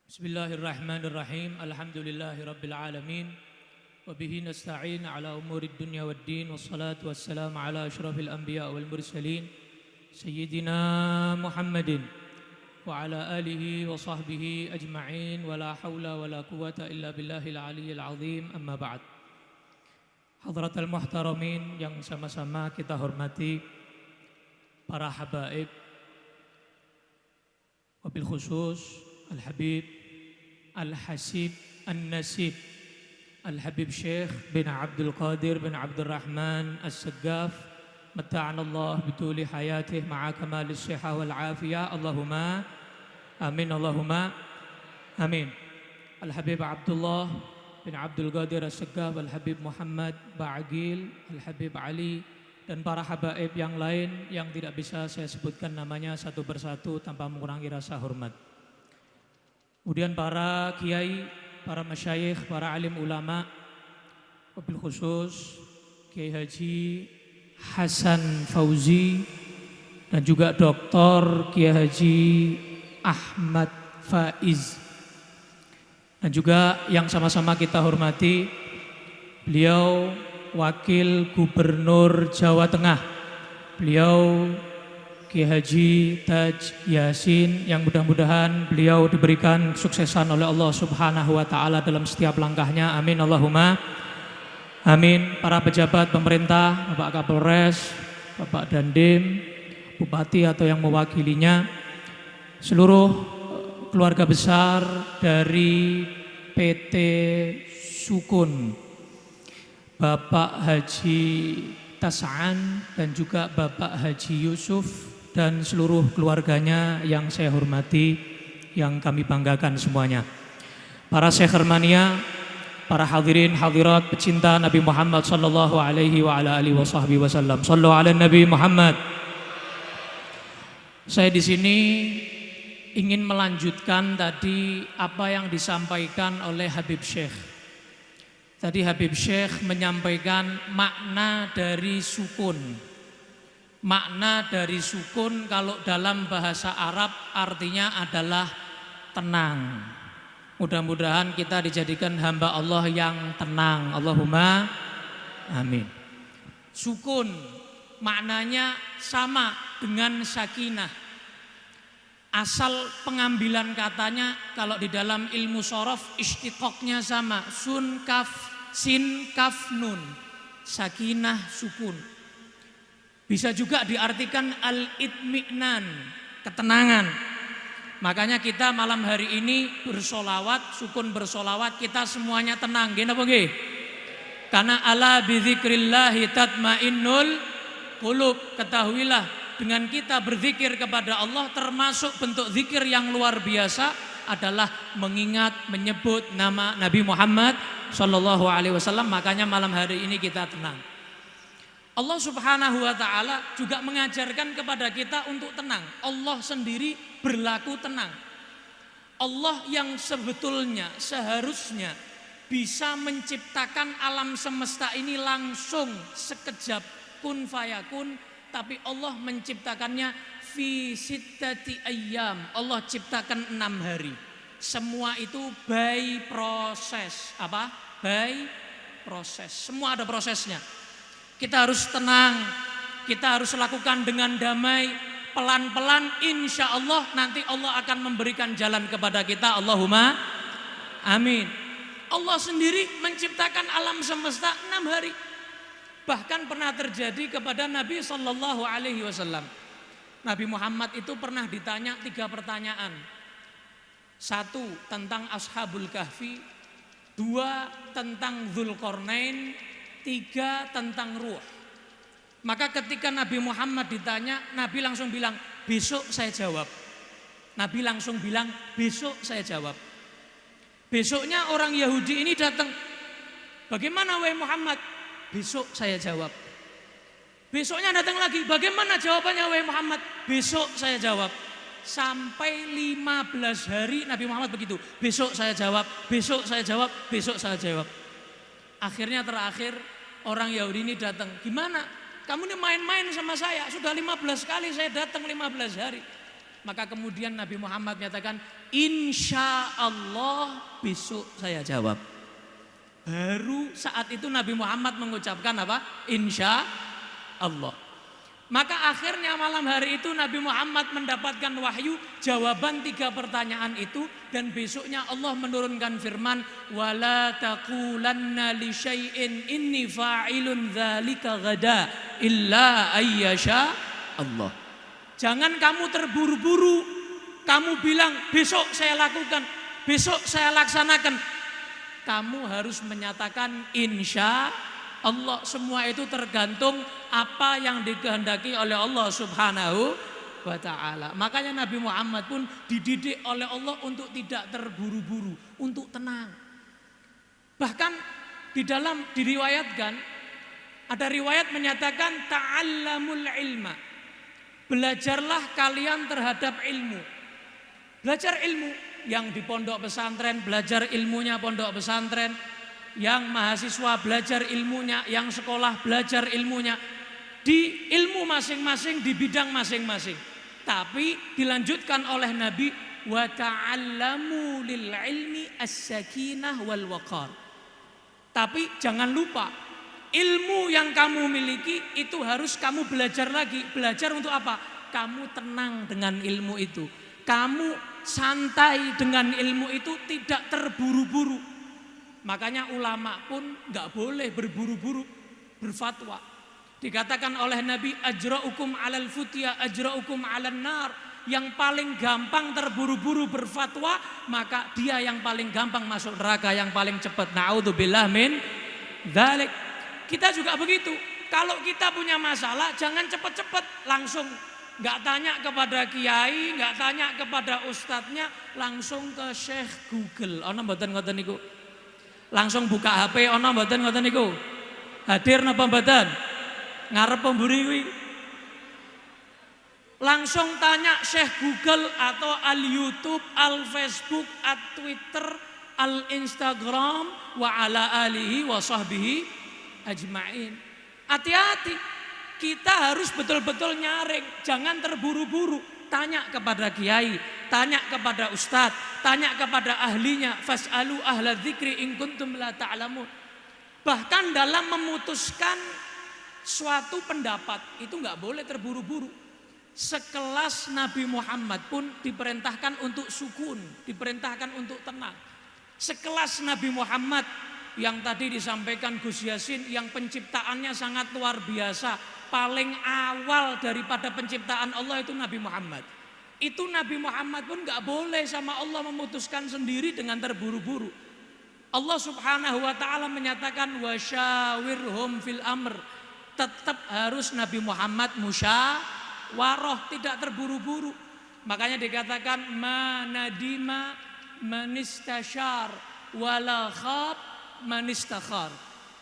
Bismillahirrahmanirrahim. Alhamdulillahirabbil alamin. Wa bihi nasta'in ala umurid dunya waddin. Wassalatu wassalamu ala asyrafil anbiya wal mursalin sayyidina Muhammadin wa ala alihi wa sahbihi ajma'in. Wa la hawla wa la quwwata illa billahil aliyyil azim. Amma ba'd. Hadratal muhtaramin yang sama-sama kita hormati, para habaib, wabil khusus Al-Habib Al-Hasib An-Nasib Al-Habib Syekh bin Abdul Qadir bin Abdul Rahman As-Saggaf, mata'ana Allah bituli hayatih ma'a kamalis sihah wal afiyah. Allahumma amin, Allahumma amin. Al-Habib Abdullah bin Abdul Qadir As-Saggaf, Al-Habib Muhammad Ba'agil, Al-Habib Ali, dan para habaib yang lain yang tidak bisa saya sebutkan namanya satu persatu tanpa mengurangi rasa hormat. Kemudian para kiai, para masyayikh, para alim ulama, wabil khusus Kiai Haji Hasan Fauzi dan juga Dr. Kiai Haji Ahmad Faiz. Dan juga yang sama-sama kita hormati, beliau Wakil Gubernur Jawa Tengah, beliau Kiai Haji Taj Yasin, yang mudah-mudahan beliau diberikan kesuksesan oleh Allah Subhanahu wa taala dalam setiap langkahnya. Amin, Allahumma amin. Para pejabat pemerintah, Bapak Kapolres, Bapak Dandim, Bupati atau yang mewakilinya, seluruh keluarga besar dari PT Sukun, Bapak Haji Tas'an dan juga Bapak Haji Yusuf dan seluruh keluarganya yang saya hormati, yang kami banggakan semuanya. Para Syekh Mania, para hadirin hadirat pecinta Nabi Muhammad sallallahu alaihi wa ala alihi wasallam. Sallu ala Nabi Muhammad. Saya di sini ingin melanjutkan tadi apa yang disampaikan oleh Habib Syekh. Tadi Habib Syekh menyampaikan makna dari sukun. Makna dari sukun kalau dalam bahasa Arab artinya adalah tenang. Mudah-mudahan kita dijadikan hamba Allah yang tenang. Allahumma amin. Sukun maknanya sama dengan sakinah. Asal pengambilan katanya kalau di dalam ilmu shorof istiqoknya sama, sun kaf sin kaf nun, sakinah sukun. Bisa juga diartikan al-itmi'nan, ketenangan. Makanya kita malam hari ini bersolawat, sukun bersolawat, kita semuanya tenang. Gini apa nggih? Karena ala bidzikrillahi tatmainnul qulub. Ketahuilah, dengan kita berzikir kepada Allah, termasuk bentuk zikir yang luar biasa adalah mengingat, menyebut nama Nabi Muhammad sallallahu alaihi wasallam. Makanya malam hari ini kita tenang. Allah Subhanahu wa taala juga mengajarkan kepada kita untuk tenang. Allah sendiri berlaku tenang. Allah yang sebetulnya seharusnya bisa menciptakan alam semesta ini langsung sekejap kun fayakun, tapi Allah menciptakannya fi sittati ayyam. Allah ciptakan 6 hari. Semua itu by proses. Apa? By proses. Semua ada prosesnya. Kita harus tenang, kita harus lakukan dengan damai, pelan-pelan, insya Allah nanti Allah akan memberikan jalan kepada kita. Allahumma amin. Allah sendiri menciptakan alam semesta 6 hari. Bahkan pernah terjadi kepada Nabi sallallahu alaihi wasallam. Nabi Muhammad itu pernah ditanya 3 pertanyaan. 1 tentang Ashabul Kahfi, 2 tentang Dzulqarnain, 3 tentang ruh. Maka ketika Nabi Muhammad ditanya, Nabi langsung bilang, besok saya jawab. Nabi langsung bilang, besok saya jawab. Besoknya orang Yahudi ini datang, bagaimana wahai Muhammad? Besok saya jawab. Besoknya datang lagi, bagaimana jawabannya wahai Muhammad? Besok saya jawab. Sampai 15 hari Nabi Muhammad begitu, besok saya jawab, besok saya jawab, besok saya jawab. Akhirnya terakhir orang Yahudi ini datang, gimana? Kamu ini main-main sama saya, sudah 15 kali saya datang 15 hari. Maka kemudian Nabi Muhammad menyatakan, insya Allah besok saya jawab. Baru saat itu Nabi Muhammad mengucapkan apa? Insya Allah. Maka akhirnya malam hari itu Nabi Muhammad mendapatkan wahyu jawaban 3 pertanyaan itu, dan besoknya Allah menurunkan firman, wala taqulanna li syai'in inni fa'ilun dzalika ghada illa ayyasha Allah. Jangan kamu terburu-buru, kamu bilang besok saya lakukan, besok saya laksanakan. Kamu harus menyatakan insya Allah. Semua itu tergantung apa yang dikehendaki oleh Allah Subhanahu wa ta'ala. Makanya Nabi Muhammad pun dididik oleh Allah untuk tidak terburu-buru, untuk tenang. Bahkan diriwayatkan, ada riwayat menyatakan ta'allamul ilma. Belajarlah kalian terhadap ilmu. Belajar ilmu, yang di pondok pesantren belajar ilmunya pondok pesantren, yang mahasiswa belajar ilmunya, yang sekolah belajar ilmunya, di ilmu masing-masing, di bidang masing-masing. Tapi dilanjutkan oleh Nabi, wa ta'allamu lil ilmi as-sakinah wal waqar. Tapi jangan lupa, ilmu yang kamu miliki itu harus kamu belajar lagi. Belajar untuk apa? Kamu tenang dengan ilmu itu, kamu santai dengan ilmu itu, tidak terburu-buru. Makanya ulama pun gak boleh berburu-buru berfatwa. Dikatakan oleh Nabi, ajra'ukum 'alal futya ajra'ukum 'alan nar. Yang paling gampang terburu-buru berfatwa, maka dia yang paling gampang masuk neraka, yang paling cepat. Na'udzubillah min dzalik. Kita juga begitu. Kalau kita punya masalah, jangan cepat-cepat langsung, gak tanya kepada kiai, gak tanya kepada ustadznya, langsung ke Syekh Google. Ono mboten ngoten niku? Langsung buka HP, ono mboten ngoten niku? Hadir napa mboten? Ngarep pemburi kuwi. Langsung tanya Syekh Google atau al YouTube, al Facebook, al Twitter, al Instagram, wa ala alihi wa sahbihi ajma'in. Hati-hati, kita harus betul-betul nyaring, jangan terburu-buru. Tanya kepada kiai, tanya kepada ustadz, tanya kepada ahlinya. Fas'alu ahla dzikri in kuntum la ta'lamun. Bahkan dalam memutuskan suatu pendapat itu nggak boleh terburu-buru. Sekelas Nabi Muhammad pun diperintahkan untuk sukun, diperintahkan untuk tenang. Sekelas Nabi Muhammad yang tadi disampaikan Gus Yasin, yang penciptaannya sangat luar biasa, paling awal daripada penciptaan Allah itu Nabi Muhammad. Itu Nabi Muhammad pun gak boleh sama Allah memutuskan sendiri dengan terburu-buru. Allah Subhanahu wa ta'ala menyatakan wasyawirhum fil amr. Tetap harus Nabi Muhammad musyawarah, tidak terburu-buru. Makanya dikatakan manadima manistasyar wala khab manistakhar.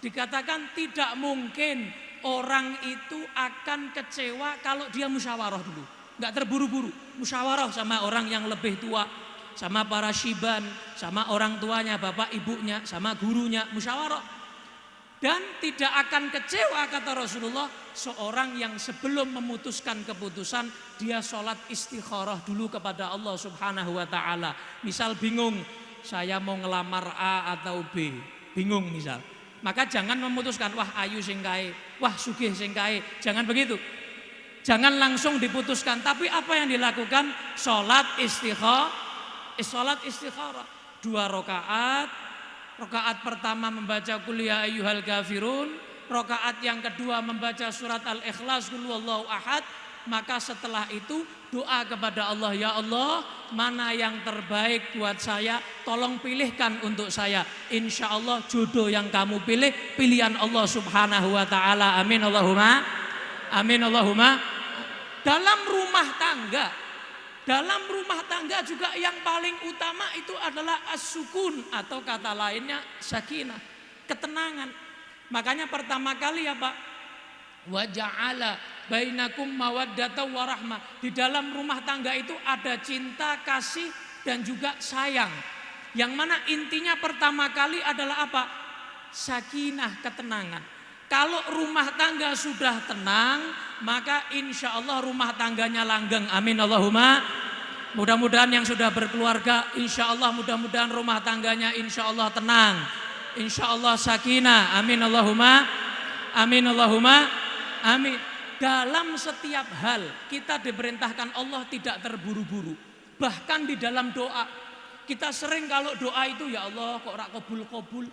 Dikatakan tidak mungkin orang itu akan kecewa kalau dia musyawarah dulu, nggak terburu-buru. Musyawarah sama orang yang lebih tua, sama para syiban, sama orang tuanya, bapak ibunya, sama gurunya, musyawarah. Dan tidak akan kecewa, kata Rasulullah, seorang yang sebelum memutuskan keputusan dia sholat istikharah dulu kepada Allah Subhanahu wa ta'ala. Misal bingung, saya mau ngelamar A atau B, bingung misal, maka jangan memutuskan wah ayu sing kae, wah sugih sing kae. Jangan begitu. Jangan langsung diputuskan, tapi apa yang dilakukan? Salat istikharah 2 rakaat. Rakaat pertama membaca qul ya ayyuhal kafirun, rakaat yang kedua membaca surat Al-Ikhlas qul huwallahu ahad. Maka setelah itu doa kepada Allah, ya Allah, mana yang terbaik buat saya, tolong pilihkan untuk saya. Insya Allah jodoh yang kamu pilih, pilihan Allah Subhanahu wa ta'ala. Amin Allahumma, amin Allahumma. Dalam rumah tangga juga yang paling utama itu adalah as-sukun, atau kata lainnya sakinah, ketenangan. Makanya pertama kali ya Pak, wa ja'ala bainakum mawaddatan warahmah. Di dalam rumah tangga itu ada cinta, kasih, dan juga sayang. Yang mana intinya pertama kali adalah apa? Sakinah, ketenangan. Kalau rumah tangga sudah tenang, maka insya Allah rumah tangganya langgeng. Amin Allahumma Mudah-mudahan yang sudah berkeluarga, insya Allah mudah-mudahan rumah tangganya insya Allah tenang, insya Allah sakinah. Amin Allahumma, amin Allahumma, amin. Dalam setiap hal kita diperintahkan Allah tidak terburu-buru. Bahkan di dalam doa, kita sering kalau doa itu ya Allah kok rak kabul-kabul.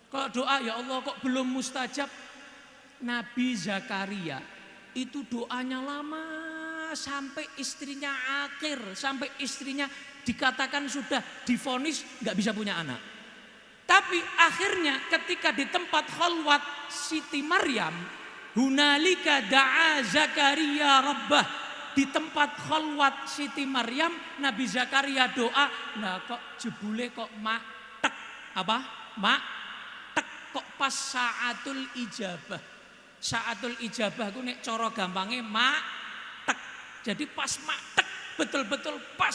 Kalau doa ya Allah kok belum mustajab. Nabi Zakaria itu doanya lama sampai istrinya akhir, sampai istrinya dikatakan sudah divonis nggak bisa punya anak. Tapi akhirnya ketika di tempat khalwat Siti Maryam, hunalika da'a Zakaria rabbah, di tempat khalwat Siti Maryam Nabi Zakaria doa. Nah kok jebule kok tek apa? Tek kok pas saatul ijabah. Saatul ijabah ku nek cara gampange tek. Jadi pas tek betul-betul pas,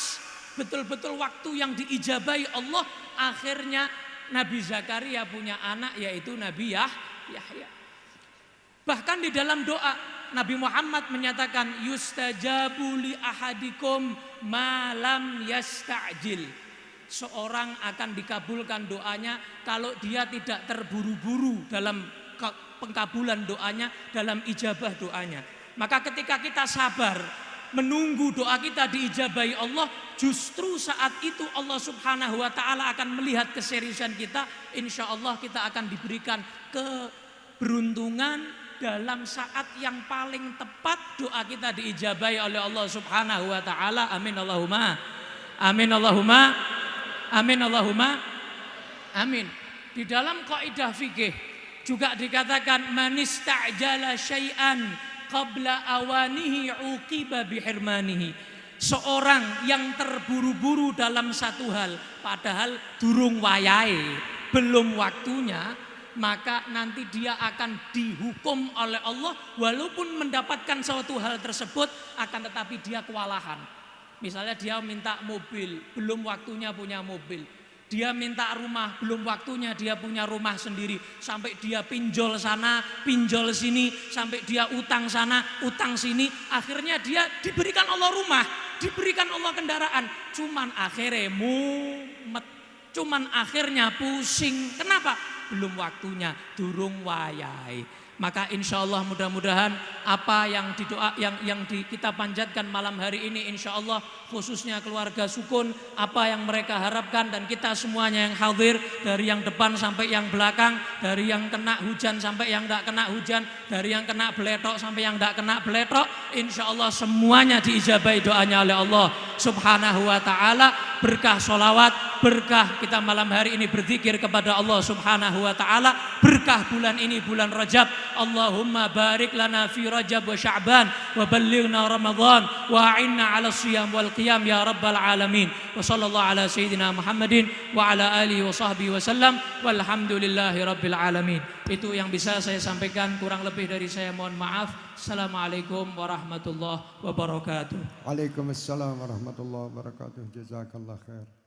betul-betul waktu yang diijabahi Allah, akhirnya Nabi Zakaria punya anak yaitu Nabi Yahya. Bahkan di dalam doa Nabi Muhammad menyatakan yustajabu li ahadikum malam yasta'jil. Seorang akan dikabulkan doanya kalau dia tidak terburu-buru dalam pengkabulan doanya, dalam ijabah doanya. Maka ketika kita sabar menunggu doa kita diijabahi Allah, justru saat itu Allah Subhanahu wa taala akan melihat keseriusan kita. Insya Allah kita akan diberikan keberuntungan dalam saat yang paling tepat doa kita diijabahi oleh Allah Subhanahu wa taala. Amin Allahumma. Amin Allahumma. Amin Allahumma. Amin. Di dalam kaidah fikih juga dikatakan manista'jala syai'an qabla awanihi uqiba bihirmanihi. Seorang yang terburu-buru dalam satu hal padahal durung wayahe, belum waktunya, maka nanti dia akan dihukum oleh Allah walaupun mendapatkan suatu hal tersebut, akan tetapi dia kewalahan. Misalnya dia minta mobil, belum waktunya punya mobil. Dia minta rumah, belum waktunya dia punya rumah sendiri. Sampai dia pinjol sana, pinjol sini, sampai dia utang sana, utang sini. Akhirnya dia diberikan Allah rumah, diberikan Allah kendaraan. Cuman akhirnya mumet, cuman akhirnya pusing. Kenapa? Belum waktunya, durung wayahe. Maka insya Allah mudah-mudahan apa yang didoa yang kita panjatkan malam hari ini, insya Allah khususnya keluarga Sukun, apa yang mereka harapkan dan kita semuanya yang hadir, dari yang depan sampai yang belakang, dari yang kena hujan sampai yang tidak kena hujan, dari yang kena beletok sampai yang tidak kena beletok, insya Allah semuanya diijabahi doanya oleh Allah Subhanahu wa taala. Berkah sholawat, berkah kita malam hari ini berzikir kepada Allah Subhanahu wa taala, berkah bulan ini bulan Rajab. Allahumma barik lana fi Rajab wa Sya'ban wa ballighna Ramadan wa a'inna 'ala shiyam wal qiyam ya rabbal alamin. Wa sallallahu ala sayyidina Muhammadin wa ala alihi wa sahbihi wasallam walhamdulillahi rabbil alamin. Itu yang bisa saya sampaikan, kurang lebih dari saya mohon maaf. Assalamualaikum warahmatullahi wabarakatuh. Waalaikumsalam warahmatullahi wabarakatuh. Jazakallah khair.